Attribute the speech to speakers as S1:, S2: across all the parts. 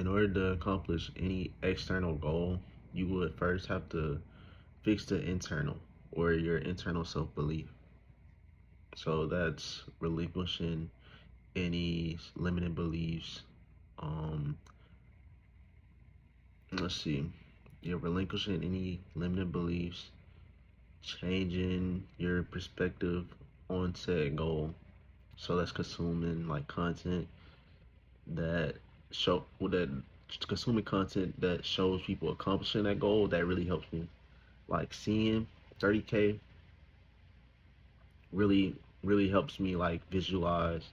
S1: In order to accomplish any external goal, you would first have to fix the internal or your internal self belief. So that's relinquishing any limiting beliefs. Um, let's see, you're relinquishing any limiting beliefs, changing your perspective on said goal. So that's consuming like content that that consuming content that shows people accomplishing that goal. That really helps me. Like seeing 30K really helps me like visualize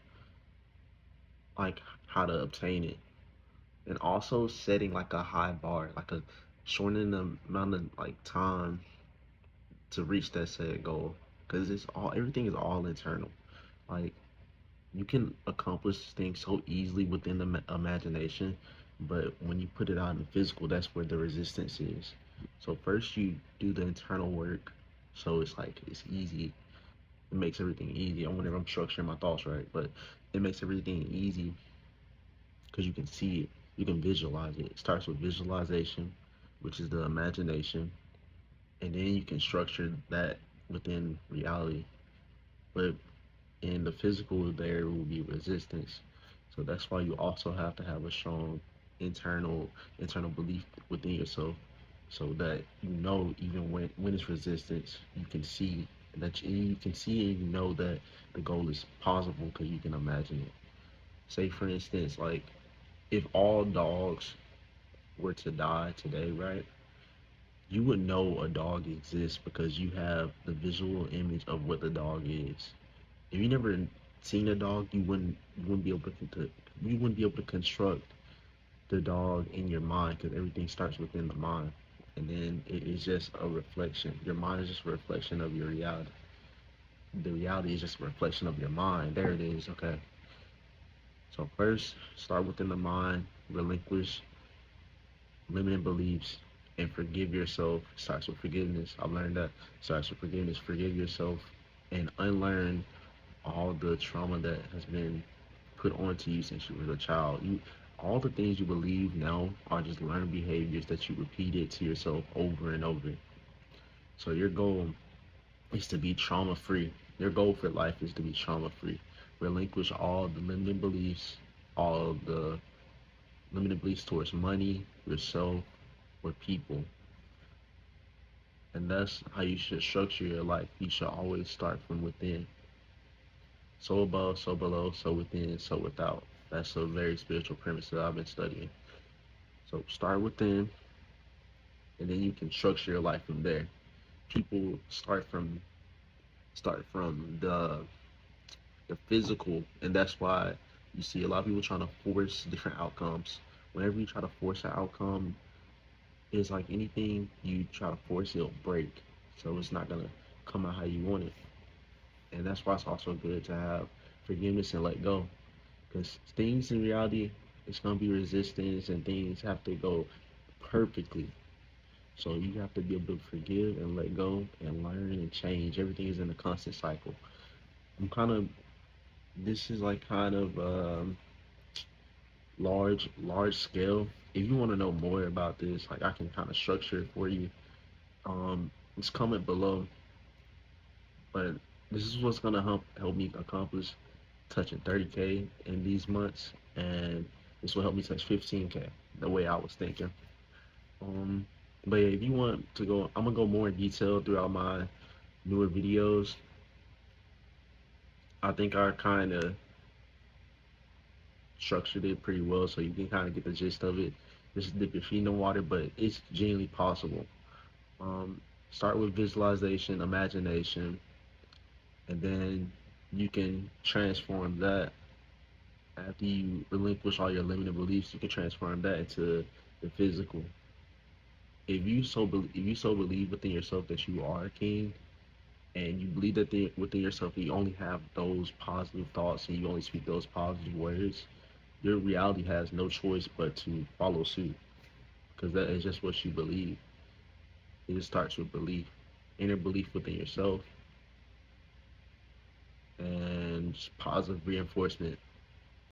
S1: like how to obtain it, and also setting like a high bar, like a shortening the amount of like time to reach that said goal, because it's all everything is all internal. Like you can accomplish things so easily within the imagination, but when you put it out in the physical, that's where the resistance is. So first you do the internal work, so it's like it's easy. It makes everything easy. I whenever I'm structuring my thoughts right, but it makes everything easy because you can see it, you can visualize it. It starts with visualization, which is the imagination, and then you can structure that within reality. But in the physical, there will be resistance. So that's why you also have to have a strong internal belief within yourself, so that you know even when it's resistance, you can see that you can see and you know that the goal is possible because you can imagine it. Say for instance, like if all dogs were to die today, right? You would know a dog exists because you have the visual image of what the dog is. If you never seen a dog, you wouldn't be able to you wouldn't be able to construct the dog in your mind because everything starts within the mind, and then it is just a reflection. Your mind is just a reflection of your reality. The reality is just a reflection of your mind. There it is. Okay. So first, start within the mind, relinquish limiting beliefs, and forgive yourself. Starts with forgiveness. I've learned that starts with forgiveness. Forgive yourself and unlearn all the trauma that has been put onto you since you were a child. You all the things you believe now are just learned behaviors that you repeated to yourself over and over. So your goal is to be trauma free. Your goal for life is to be trauma free. Relinquish all the limiting beliefs, all of the limiting beliefs towards money, yourself, or people. And that's how you should structure your life. You should always start from within. So above, so below, so within, so without. That's a very spiritual premise that I've been studying. So start within, and then you can structure your life from there. People start from the physical, and that's why you see a lot of people trying to force different outcomes. Whenever you try to force an outcome, it's like anything you try to force, it'll break. So it's not gonna come out how you want it. And that's why it's also good to have forgiveness and let go. Because things in reality, it's gonna be resistance and things have to go perfectly. So you have to be able to forgive and let go and learn and change. Everything is in a constant cycle. I'm kind of this is like kind of large scale. If you want to know more about this, like I can kind of structure it for you. It's comment below, but this is what's gonna help me accomplish touching 30K in these months, and this will help me touch 15K. The way I was thinking. Um, but yeah, if you want to go, I'm gonna go more in detail throughout my newer videos. I think I kind of structured it pretty well, so you can kind of get the gist of it. Just dip your feet in the water, but it's genuinely possible. Um, Start with visualization, imagination, and then you can transform that. After you relinquish all your limiting beliefs, you can transform that into the physical. If you so believe within yourself that you are a king, and you believe that within yourself you only have those positive thoughts and you only speak those positive words, your reality has no choice but to follow suit, because that is just what you believe. It just starts with belief, inner belief within yourself, and positive reinforcement